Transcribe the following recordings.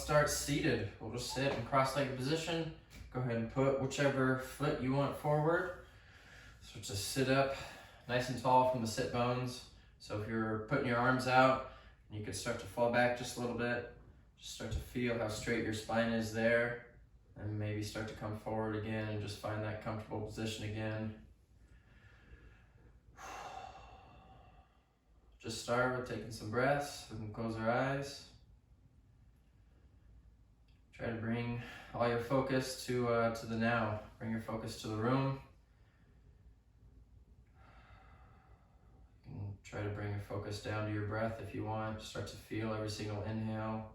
start seated. We'll just sit in cross-legged position. Go ahead and put whichever foot you want forward. So just sit up nice and tall from the sit bones. So if you're putting your arms out, you can start to fall back just a little bit. Just start to feel how straight your spine is there. And maybe start to come forward again and just find that comfortable position again. Just start with taking some breaths. We can close our eyes. Try to bring all your focus to the now. Bring your focus to the room. You can try to bring your focus down to your breath if you want. Start to feel every single inhale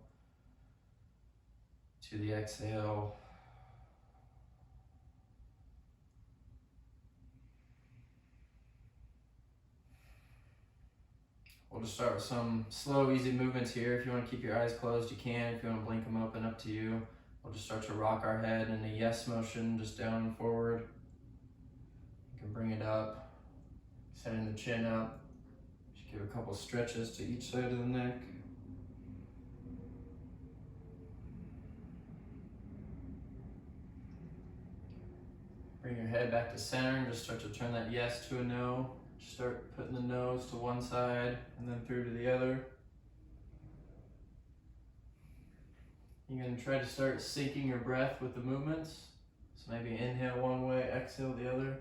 to the exhale. We'll just start with some slow, easy movements here. If you want to keep your eyes closed, you can. If you want to blink them open, up to you. We'll just start to rock our head in a yes motion, just down and forward. You can bring it up, sending the chin up. Just give a couple stretches to each side of the neck. Bring your head back to center and just start to turn that yes to a no. Start putting the nose to one side and then through to the other. You're going to try to start syncing your breath with the movements. So maybe inhale one way, exhale the other.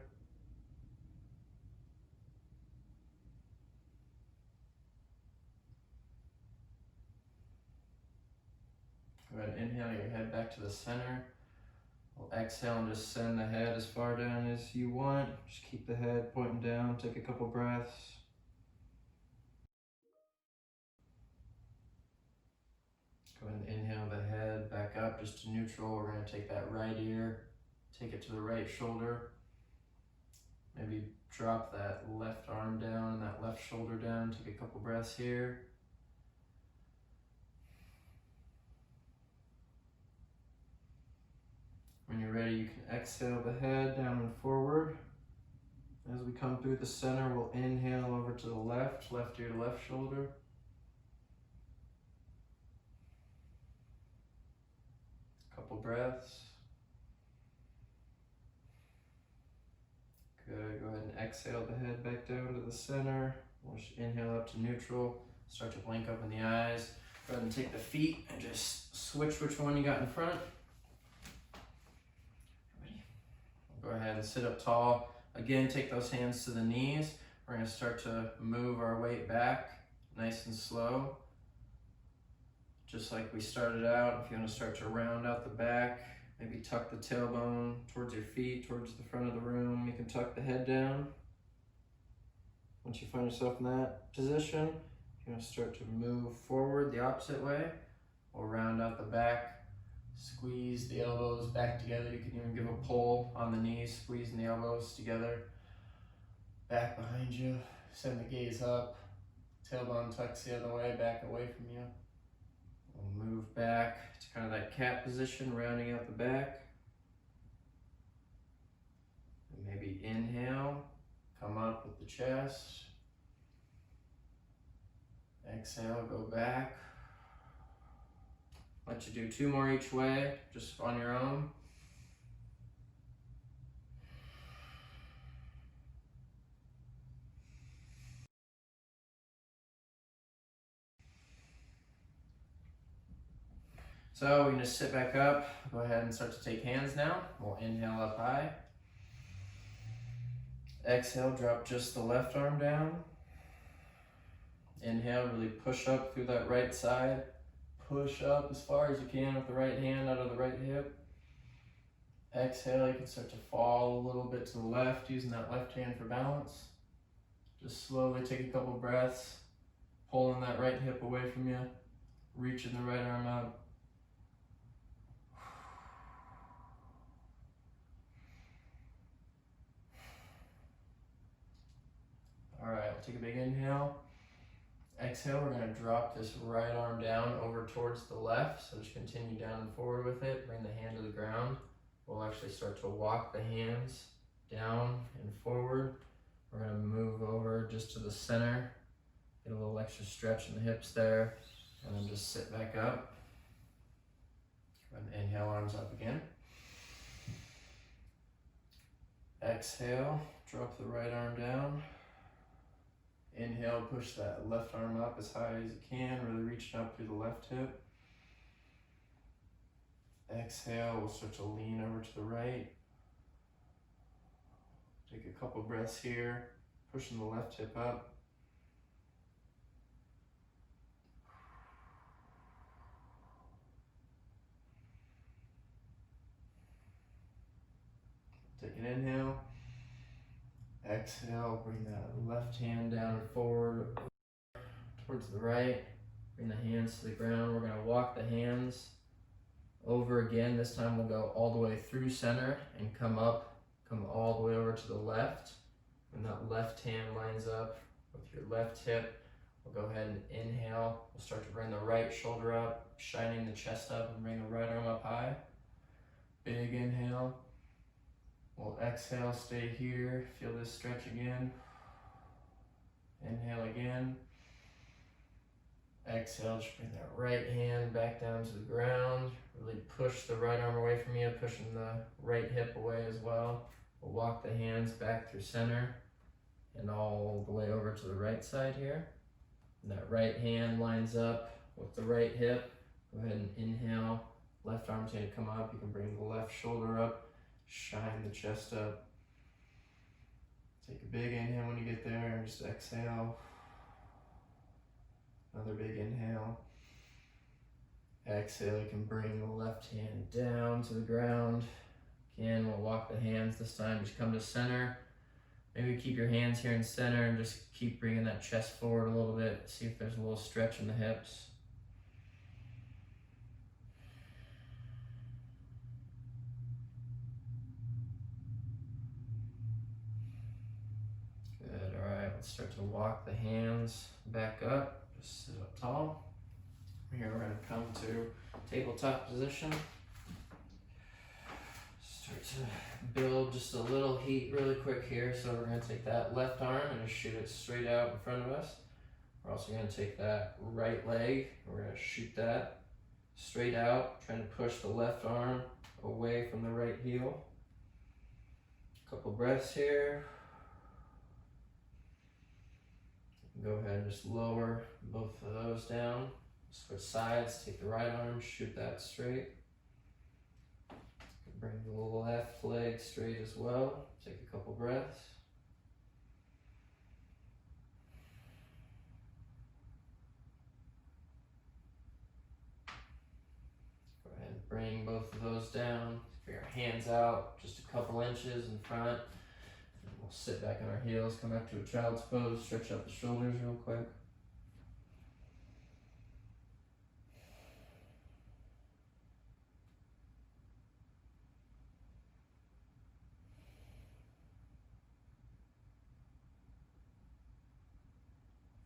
Go ahead and inhale your head back to the center. We'll exhale and just send the head as far down as you want. Just keep the head pointing down. Take a couple breaths. Go ahead and inhale the head back up just to neutral. We're going to take that right ear, take it to the right shoulder. Maybe drop that left arm down and that left shoulder down. Take a couple breaths here. When you're ready, you can exhale the head down and forward. As we come through the center, we'll inhale over to the left ear to left shoulder. Couple breaths. Good, go ahead and exhale the head back down to the center. We'll inhale up to neutral. Start to blink open the eyes. Go ahead and take the feet and just switch which one you got in front. Go ahead and sit up tall. Again, take those hands to the knees. We're going to start to move our weight back nice and slow. Just like we started out. If you want to start to round out the back, maybe tuck the tailbone towards your feet, towards the front of the room. You can tuck the head down. Once you find yourself in that position, you're going to start to move forward the opposite way. We'll round out the back. Squeeze the elbows back together. You can even give a pull on the knees, squeezing the elbows together. Back behind you. Send the gaze up. Tailbone tucks the other way, back away from you. We'll move back to kind of that cat position, rounding out the back. And maybe inhale, come up with the chest. Exhale, go back. Let you do 2 more each way, just on your own. So we can just sit back up. Go ahead and start to take hands now. We'll inhale up high. Exhale, drop just the left arm down. Inhale, really push up through that right side. Push up as far as you can with the right hand out of the right hip. Exhale, you can start to fall a little bit to the left, using that left hand for balance. Just slowly take a couple breaths, pulling that right hip away from you, reaching the right arm out. All right, we'll take a big inhale. Exhale, we're going to drop this right arm down over towards the left. So just continue down and forward with it. Bring the hand to the ground. We'll actually start to walk the hands down and forward. We're going to move over just to the center. Get a little extra stretch in the hips there. And then just sit back up. And inhale, arms up again. Exhale, drop the right arm down. Inhale, push that left arm up as high as you can, really reaching up through the left hip. Exhale, we'll start to lean over to the right. Take a couple breaths here, pushing the left hip up. Take an inhale. Exhale, bring that left hand down and forward towards the right. Bring the hands to the ground. We're gonna walk the hands over again. This time we'll go all the way through center and come up, come all the way over to the left. When that left hand lines up with your left hip, we'll go ahead and inhale. We'll start to bring the right shoulder up, shining the chest up, and bring the right arm up high. Big inhale. We'll exhale, stay here. Feel this stretch again. Inhale again. Exhale, just bring that right hand back down to the ground. Really push the right arm away from you, pushing the right hip away as well. We'll walk the hands back through center and all the way over to the right side here. And that right hand lines up with the right hip. Go ahead and inhale. Left arm's gonna come up. You can bring the left shoulder up. Shine the chest up. Take a big inhale when you get there and just exhale. Another big inhale. Exhale, you can bring the left hand down to the ground. Again, we'll walk the hands this time. Just come to center. Maybe keep your hands here in center and just keep bringing that chest forward a little bit. See if there's a little stretch in the hips. Good, all right, let's start to walk the hands back up. Just sit up tall. Here we're gonna come to tabletop position. Start to build just a little heat really quick here. So we're gonna take that left arm and just shoot it straight out in front of us. We're also gonna take that right leg. We're gonna shoot that straight out, trying to push the left arm away from the right heel. Couple breaths here. Go ahead and just lower both of those down. Switch sides, take the right arm, shoot that straight. Bring the left leg straight as well. Take a couple breaths. Go ahead and bring both of those down. Bring our hands out just a couple inches in front. We'll sit back on our heels, come back to a child's pose, stretch out the shoulders real quick.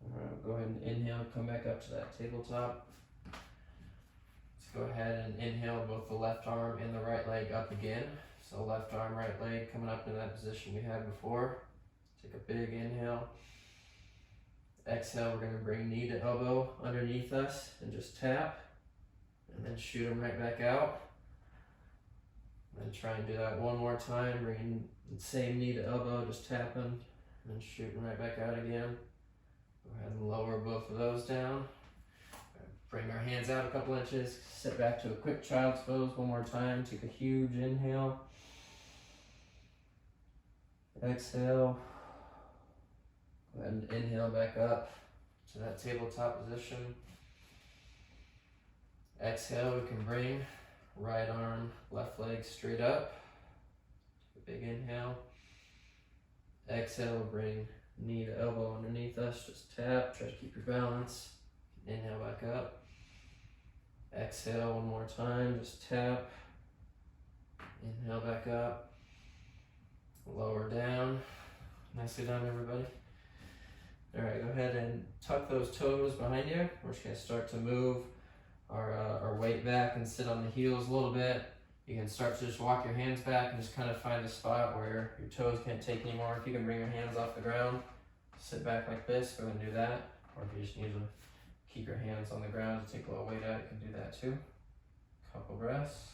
All right, go ahead and inhale, come back up to that tabletop. Let's go ahead and inhale both the left arm and the right leg up again. So left arm, right leg coming up in that position we had before. Take a big inhale. Exhale, we're gonna bring knee to elbow underneath us and just tap. And then shoot them right back out. And then try and do that one more time. Bringing the same knee to elbow, just tapping. And then shooting right back out again. Go ahead and lower both of those down. Bring our hands out a couple inches. Sit back to a quick child's pose one more time. Take a huge inhale. Exhale. Go ahead and inhale back up to that tabletop position. Exhale, we can bring right arm, left leg straight up. Take a big inhale. Exhale, bring knee to elbow underneath us. Just tap, try to keep your balance. Inhale back up. Exhale one more time, just tap. Inhale back up. Lower down. Nicely done, everybody. All right, go ahead and tuck those toes behind you. We're just gonna start to move our weight back and sit on the heels a little bit. You can start to just walk your hands back and just kind of find a spot where your toes can't take anymore. If you can bring your hands off the ground, sit back like this, go ahead and do that. Or if you just need to keep your hands on the ground to take a little weight out, you can do that too. Couple breaths.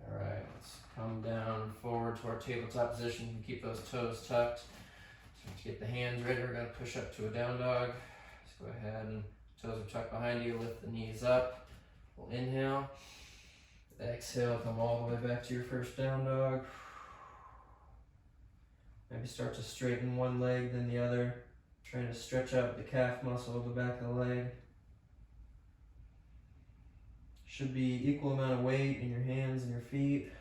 All right, let's come down forward to our tabletop position. You can keep those toes tucked. So to get the hands ready, we're gonna push up to a down dog. Let's go ahead and toes are tucked behind you, lift the knees up. We'll inhale. Exhale, come all the way back to your first down dog. Maybe start to straighten one leg, then the other. Trying to stretch out the calf muscle of the back of the leg. Should be equal amount of weight in your hands and your feet.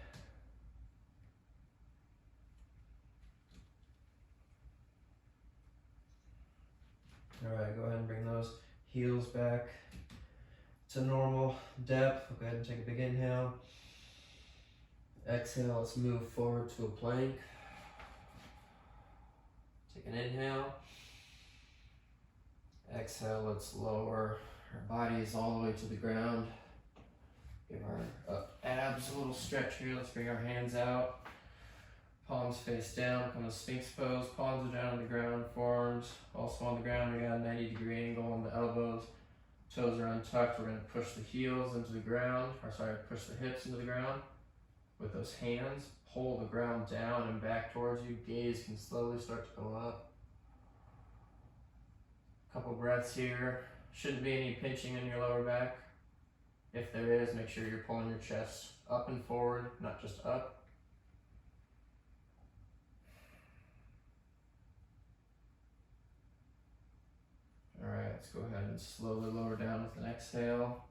All right, go ahead and bring those heels back to normal depth. Go ahead and take a big inhale. Exhale, let's move forward to a plank. Take an inhale. Exhale, let's lower our bodies all the way to the ground. Give our abs a little stretch here. Let's bring our hands out. Palms face down, come to Sphinx pose. Palms are down on the ground, forearms also on the ground. We got a 90-degree angle on the elbows. Toes are untucked. We're going to push the heels into the ground, push the hips into the ground. With those hands, pull the ground down and back towards you. Gaze can slowly start to go up. Couple breaths here. Shouldn't be any pinching in your lower back. If there is, make sure you're pulling your chest up and forward, not just up. All right, let's go ahead and slowly lower down with an exhale.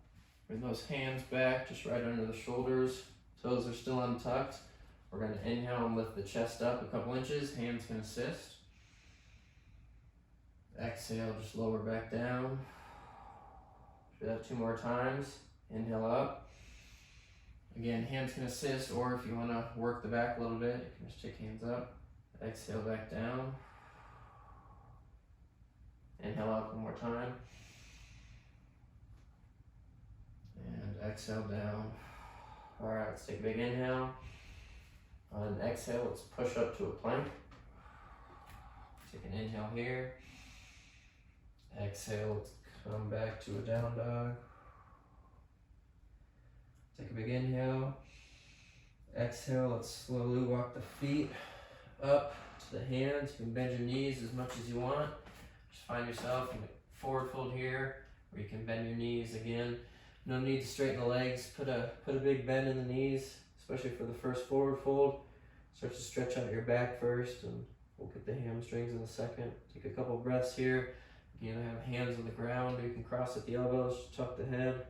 Bring those hands back, just right under the shoulders. Toes are still untucked. We're going to inhale and lift the chest up a couple inches. Hands can assist. Exhale, just lower back down. Do that 2 more times. Inhale up. Again, hands can assist, or if you want to work the back a little bit, you can just take hands up. Exhale back down. Inhale up 1 more time. And exhale down. All right, let's take a big inhale. On an exhale, let's push up to a plank. Take an inhale here. Exhale, let's come back to a down dog. Take a big inhale. Exhale, let's slowly walk the feet up to the hands. You can bend your knees as much as you want. Just find yourself in a forward fold here, where you can bend your knees again. No need to straighten the legs. Put a big bend in the knees, especially for the first forward fold. Start to stretch out your back first, and we'll get the hamstrings in a second. Take a couple breaths here. Again, have hands on the ground. You can cross at the elbows, tuck the head.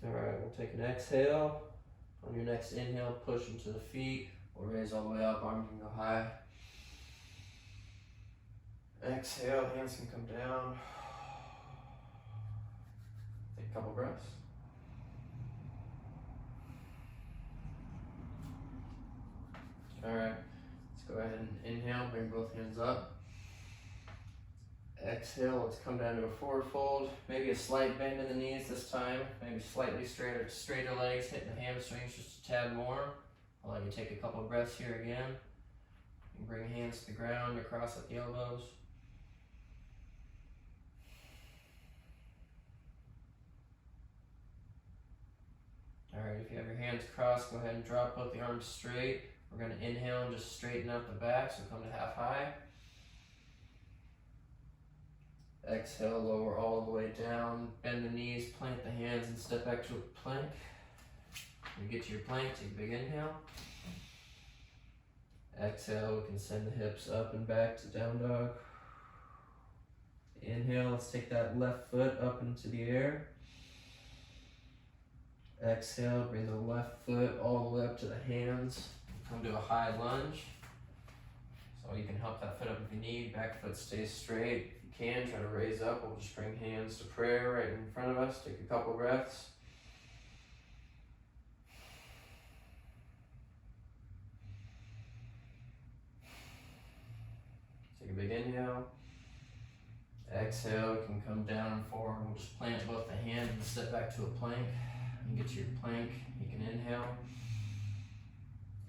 All right, we'll take an exhale. On your next inhale, push into the feet. We'll raise all the way up, arms can go high. Exhale, hands can come down. Take a couple breaths. All right, let's go ahead and inhale, bring both hands up. Exhale, let's come down to a forward fold. Maybe a slight bend in the knees this time. Maybe slightly straighter legs, hitting the hamstrings just a tad more. I'll let you take a couple of breaths here again. And bring hands to the ground, across at the elbows. All right, if you have your hands crossed, go ahead and drop both the arms straight. We're going to inhale and just straighten out the back, so come to half high. Exhale, lower all the way down, bend the knees, plant the hands, and step back to a plank. When you get to your plank, take a big inhale. Exhale, we can send the hips up and back to down dog. Inhale, let's take that left foot up into the air. Exhale, bring the left foot all the way up to the hands. Come to a high lunge. So you can help that foot up if you need. Back foot stays straight. If you can, try to raise up. We'll just bring hands to prayer right in front of us. Take a couple breaths. Take a big inhale. Exhale, you can come down and forward. We'll just plant both the hands and step back to a plank. you get to your plank, you can inhale.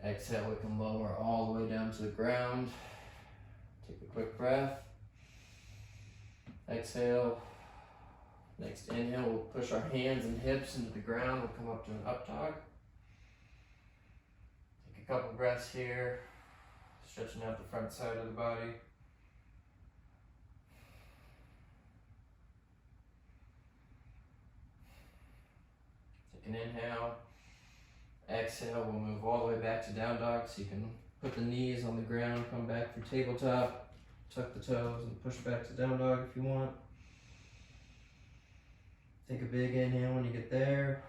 Exhale, we can lower all the way down to the ground. Take a quick breath. Exhale. Next inhale, we'll push our hands and hips into the ground. We'll come up to an up dog. Take a couple breaths here, stretching out the front side of the body. Take an inhale. Exhale, we'll move all the way back to down dog, so you can put the knees on the ground, come back through tabletop, tuck the toes, and push back to down dog if you want. Take a big inhale when you get there.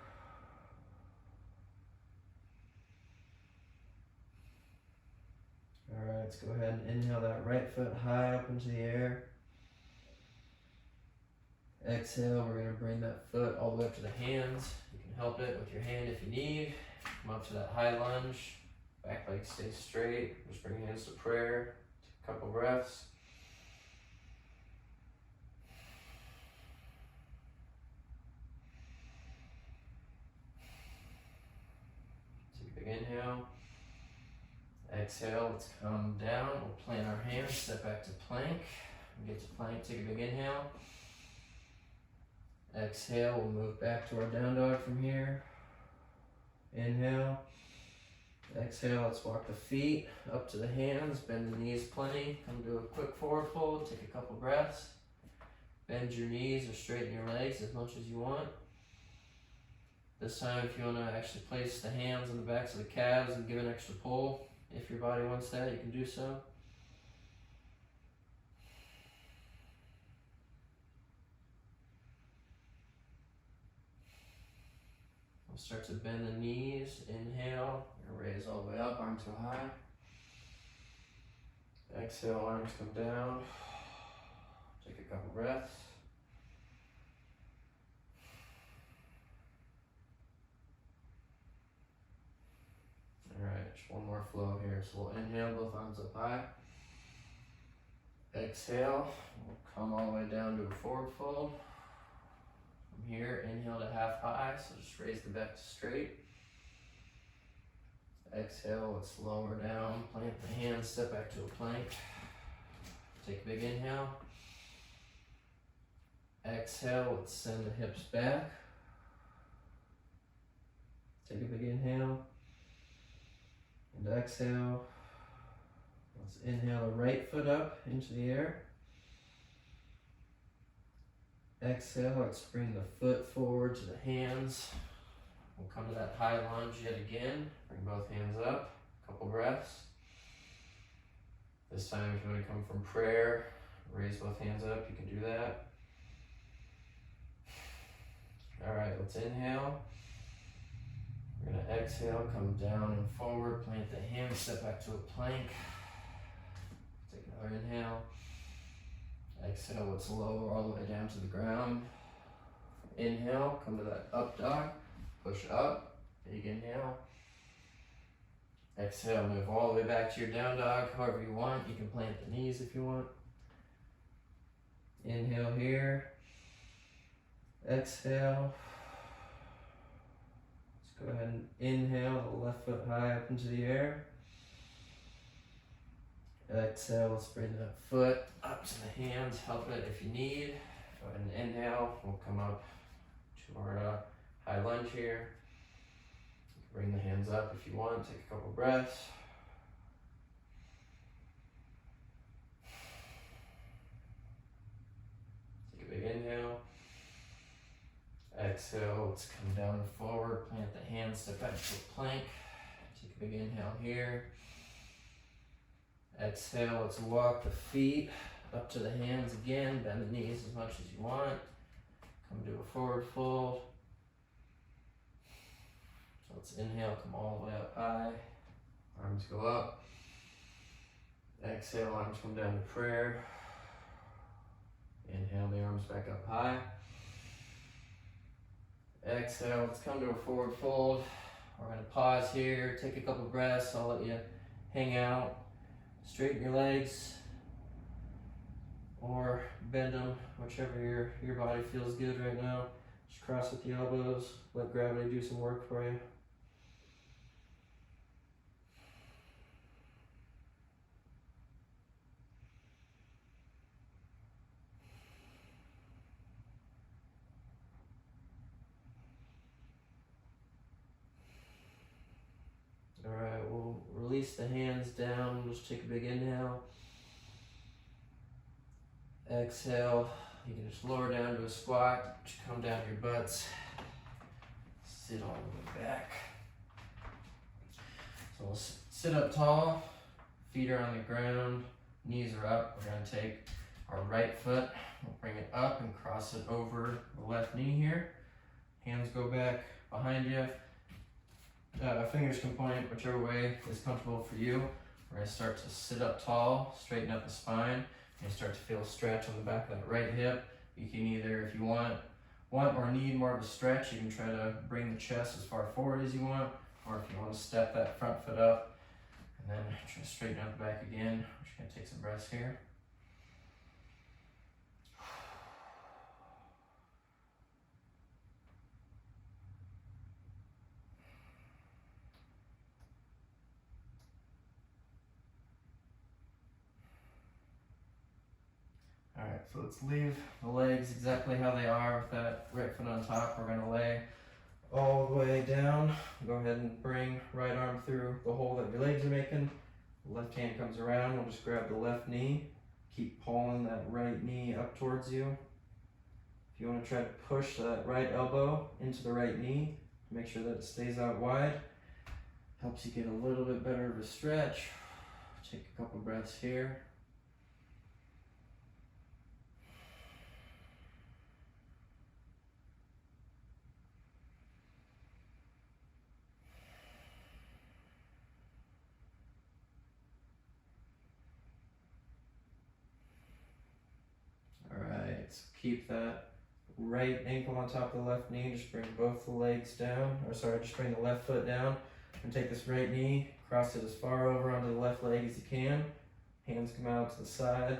All right, let's go ahead and inhale that right foot high up into the air. Exhale, we're gonna bring that foot all the way up to the hands. You can help it with your hand if you need. Come up to that high lunge. Back leg stays straight. Just bring your hands to prayer. Take a couple breaths. Take a big inhale. Exhale, let's come down. We'll plant our hands, step back to plank. We get to plank, take a big inhale. Exhale, we'll move back to our down dog from here. Inhale. Exhale, let's walk the feet up to the hands, bend the knees plenty. Come to a quick forward fold, take a couple breaths. Bend your knees or straighten your legs as much as you want. This time, if you want to actually place the hands on the backs of the calves and give an extra pull, if your body wants that, you can do so. We'll start to bend the knees. Inhale, raise all the way up, arms go high. Exhale, arms come down. Take a couple breaths. All right, just one more flow here. So we'll inhale, both arms up high. Exhale, we'll come all the way down to a forward fold. From here, inhale to half high, so just raise the back straight. Exhale, let's lower down, plant the hands, step back to a plank. Take a big inhale. Exhale, let's send the hips back. Take a big inhale. And exhale. Let's inhale the right foot up into the air. Exhale, let's bring the foot forward to the hands. We'll come to that high lunge yet again. Bring both hands up, a couple breaths. This time, if you want to come from prayer, raise both hands up, you can do that. All right, let's inhale. We're gonna exhale, come down and forward, plant the hands, step back to a plank. Take another inhale. Exhale, let's lower all the way down to the ground. Inhale, come to that up dog, push up, big inhale. Exhale, move all the way back to your down dog, however you want. You can plant the knees if you want. Inhale here. Exhale. Let's go ahead and inhale the left foot high up into the air. Exhale, let's bring that foot up to the hands, help it if you need. Go ahead and inhale, we'll come up to our high lunge here. You can bring the hands up if you want, take a couple breaths. Take a big inhale. Exhale, let's come down and forward, plant the hands, step back to a plank. Take a big inhale here. Exhale, let's walk the feet up to the hands again, bend the knees as much as you want. Come to a forward fold. So let's inhale, come all the way up high. Arms go up. Exhale, arms come down to prayer. Inhale, the arms back up high. Exhale, let's come to a forward fold. We're gonna pause here, take a couple breaths. I'll let you hang out. Straighten your legs or bend them, whichever your body feels good right now. Just cross at the elbows, let gravity do some work for you. All right, we'll release the hands down. We'll just take a big inhale. Exhale. You can just lower down to a squat. Just come down to your butts. Sit all the way back. So we'll sit up tall. Feet are on the ground. Knees are up. We're going to take our right foot. We'll bring it up and cross it over the left knee here. Hands go back behind you. Fingers can point whichever way is comfortable for you. We're going to start to sit up tall, straighten up the spine. You start to feel a stretch on the back of that right hip. You can either, if you want or need more of a stretch, you can try to bring the chest as far forward as you want, or if you want to step that front foot up and then try to straighten out the back again. We're just going to take some breaths here. All right, so let's leave the legs exactly how they are with that right foot on top. We're going to lay all the way down. Go ahead and bring right arm through the hole that your legs are making. The left hand comes around. We'll just grab the left knee. Keep pulling that right knee up towards you. If you want to try to push that right elbow into the right knee, make sure that it stays out wide. Helps you get a little bit better of a stretch. Take a couple breaths here. So keep that right ankle on top of the left knee. Just bring both the legs down, just bring the left foot down and take this right knee, cross it as far over onto the left leg as you can. Hands come out to the side.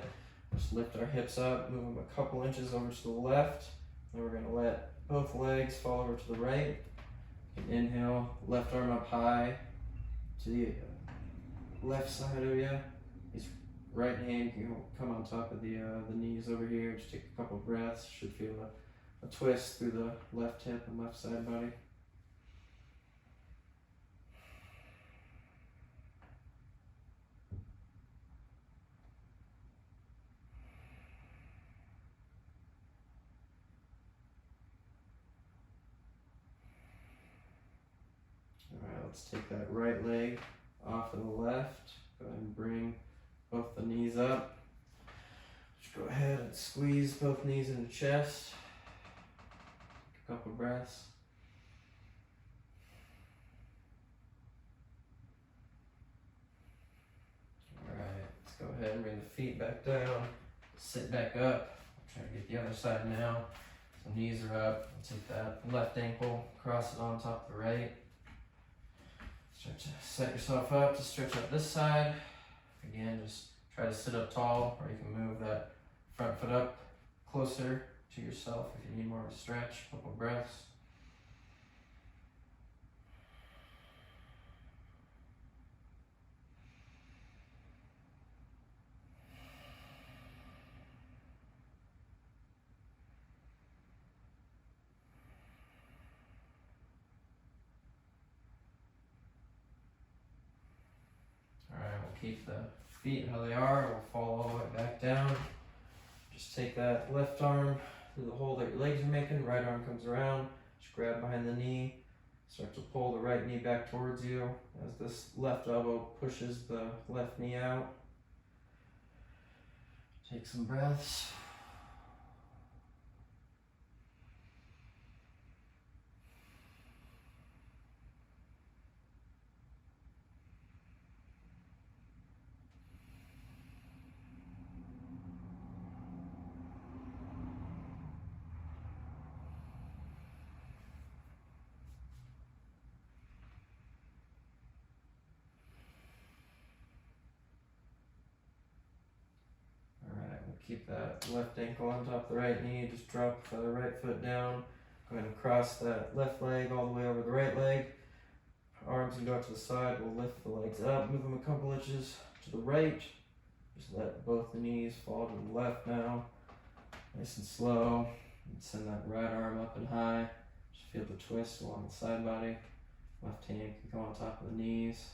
Just lift our hips up, move them a couple inches over to the left. Then we're gonna let both legs fall over to the right. Inhale, left arm up high to the left side of you. Right hand can come on top of the knees over here. Just take a couple breaths. Should feel a twist through the left hip and left side body. All right, let's take that right leg off of the left. Go ahead and bring both the knees up. Just go ahead and squeeze both knees into the chest. Take a couple breaths. All right, let's go ahead and bring the feet back down. Sit back up. Try to get the other side now. So knees are up. I'll take that left ankle, cross it on top of the right. Start to set yourself up to stretch up this side. Again, just try to sit up tall, or you can move that front foot up closer to yourself if you need more of a stretch. A couple breaths. Keep the feet how they are. We'll fall all the way back down. Just take that left arm through the hole that your legs are making. Right arm comes around. Just grab behind the knee. Start to pull the right knee back towards you as this left elbow pushes the left knee out. Take some breaths. Keep that left ankle on top of the right knee. Just drop the right foot down. Go ahead and cross that left leg all the way over the right leg. Arms can go out to the side. We'll lift the legs up, move them a couple inches to the right. Just let both the knees fall to the left now. Nice and slow. And send that right arm up and high. Just feel the twist along the side body. Left hand can go on top of the knees.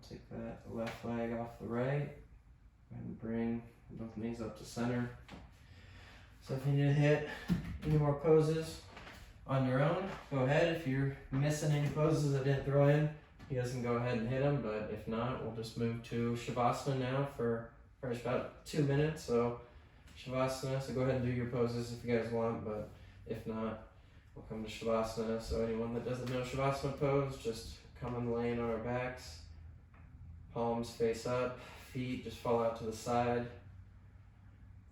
Take that left leg off the right and bring both knees up to center. So if you need to hit any more poses on your own, go ahead. If you're missing any poses I didn't throw in, you guys can go ahead and hit them, but if not, we'll just move to Shavasana now for about 2 minutes. So Shavasana, so go ahead and do your poses if you guys want, but if not, we'll come to Shavasana. So anyone that doesn't know Shavasana pose, just come and lay on our backs. Palms face up, feet just fall out to the side.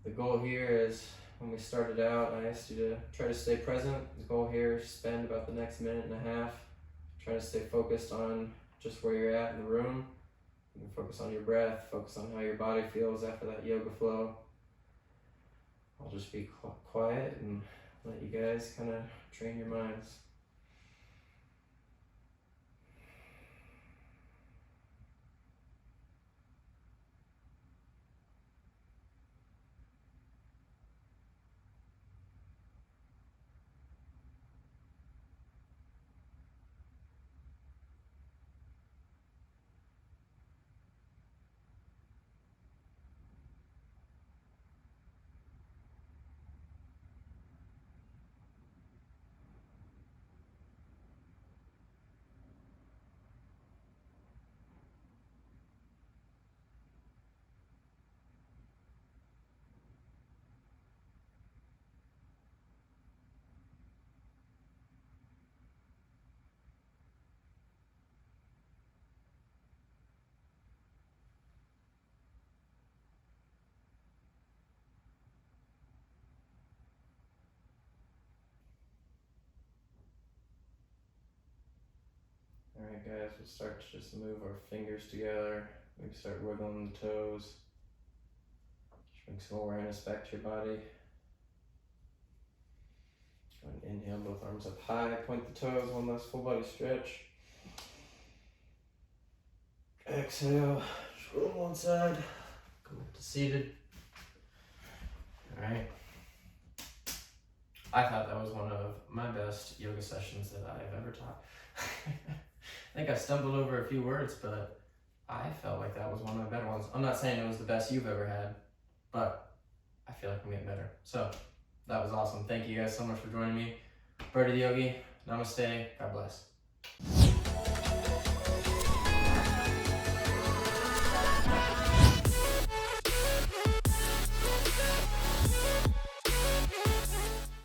The goal here is, when we started out, I asked you to try to stay present. The goal here is spend about the next minute and a half. Try to stay focused on just where you're at in the room. You can focus on your breath, focus on how your body feels after that yoga flow. I'll just be quiet and let you guys kind of train your minds. Alright guys, we'll start to just move our fingers together. Maybe start wiggling the toes. Just bring some awareness back to your body. Go ahead and inhale, both arms up high, point the toes, one last full body stretch. Exhale, just roll one side, come up to seated. Alright. I thought that was one of my best yoga sessions that I've ever taught. I think I stumbled over a few words, but I felt like that was one of my better ones. I'm not saying it was the best you've ever had, but I feel like I'm getting better. So that was awesome. Thank you guys so much for joining me. Birdie the Yogi, namaste, God bless.